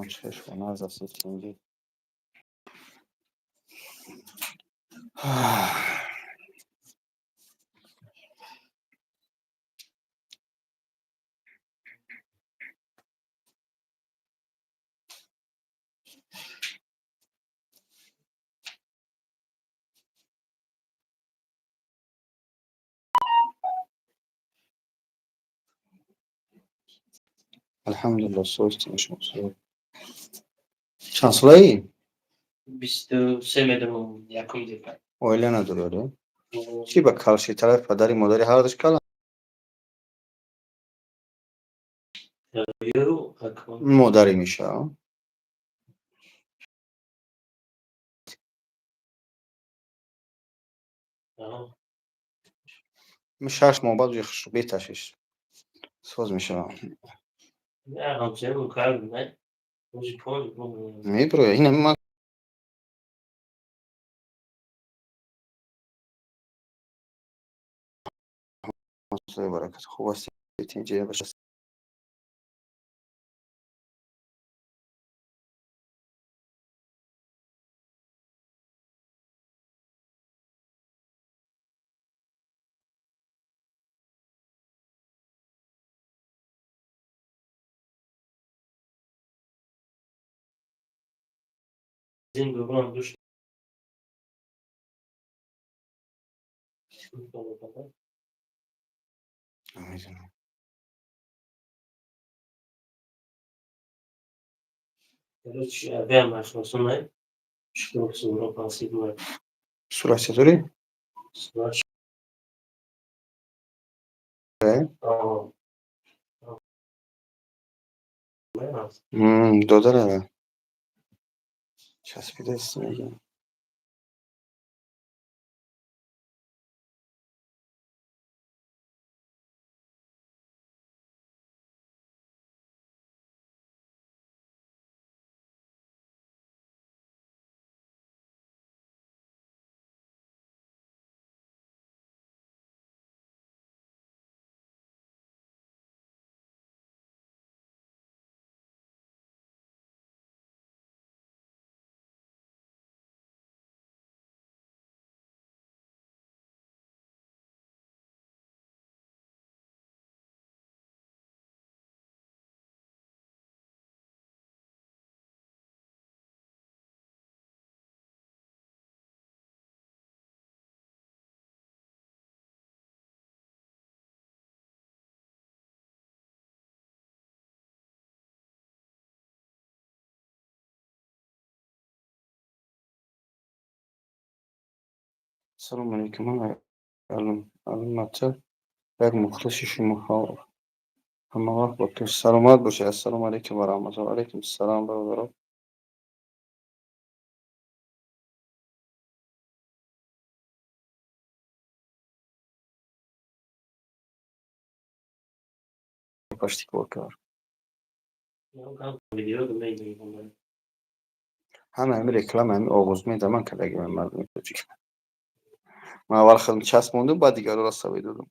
چشم و ناز ستینگی. الحمدلله صورتی نشون صورت شانسلایی 23 میلیون یکم دیگه öyle nedir öyle? Ki bak karşı taraf pazari modeli her dış kalan یورو اکم modeliymiş ha. مش هاش مو بعض يخش بيت هشيش سوز مش نه همچنین رو کار نه موجی پول مي برو هنا ما مصري بركة هو سيتين جاي بس زین بگم دوش چی ابی مخصوص نه شکل صورت پاسی دو سرعة ستوري صورت ايه آه دو داره چسبیده است میگم السلام عليكم أنا المعتر غير مختص شما اما وقت وقت سلامات باشه السلام علیکم و رحمت الله علیکم السلام برادران پشتی کار ویدیو میگیرم همه رکلام همه آغوز میدم من که دیگه من مردم من اول خیلی چسب موندم بعد دیگه رو راست دادم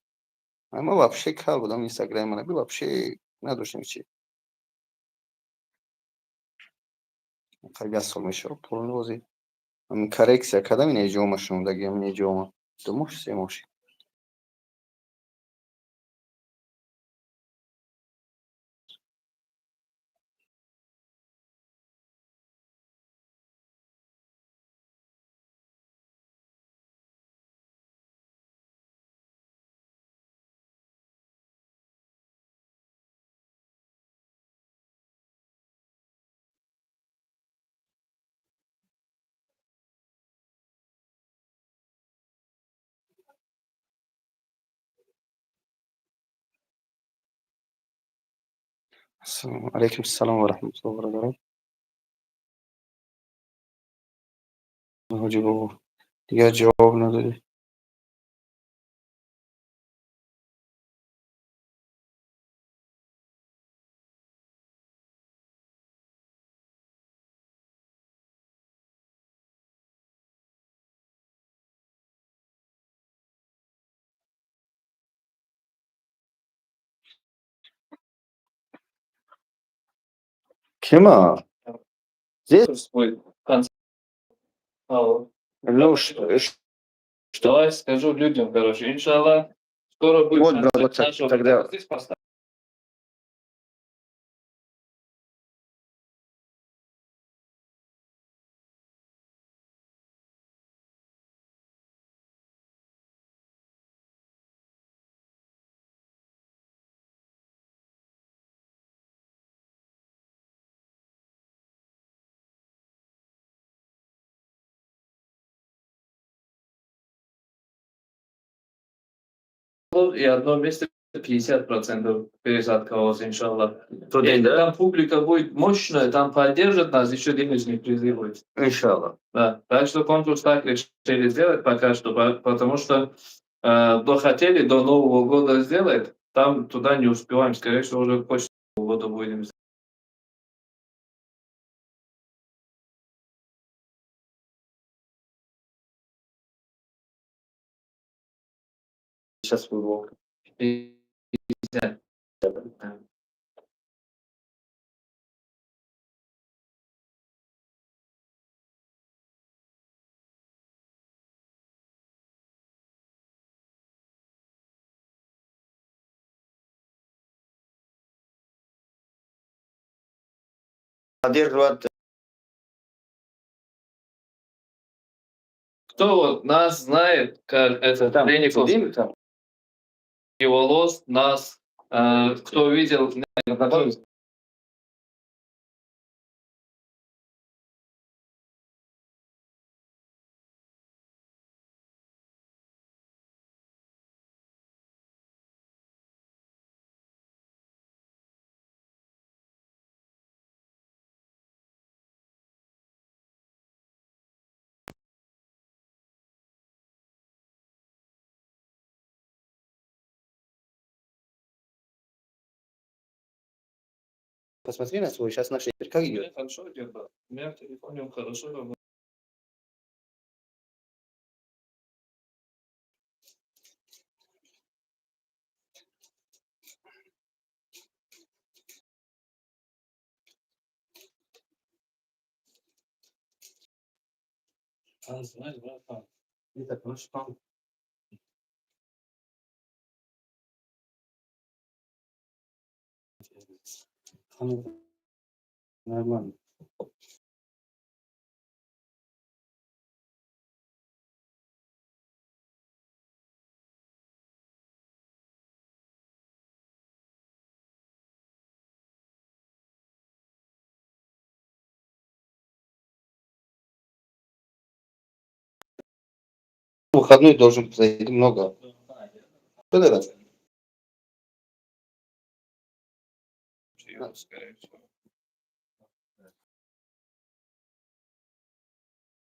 اما вообще کار بودم اینستاگرام من вообще نداشتم چی خیلی از سال میشه پول نوزی من коррекция کردم این ایجومشون دیگه من ایجوم دو مش سه مش السلام علیکم السلام و رحمت الله و برکاته حاجی بابا دیگه جواب نداری Кема? Здесь? Будет концерт. Ну, Давай скажу людям, короче, иншаллах, скоро будет Вот, концерт вот нашего тогда- брата. Здесь поставь. И одно место 50% пересадка у вас, иншаллах. Если там публика будет мощная, там поддержат нас, еще денежный призыв будет. Иншаллах. Да. Так что конкурс так решили сделать пока что, потому что хотели до Нового года сделать, там туда не успеваем, скорее всего, уже после Нового года будем. Сейчас футбол. 50. Поддерживать. Кто вот нас знает, как это Леников, его лост, нас, кто видел, Посмотри на свой, сейчас наш эфир. Как идет? хорошо идет, да. У меня в телефоне хорошо работает. Знаешь, братан, это просто Нормально. Выходной должен зайти много. Что это? скорее всего.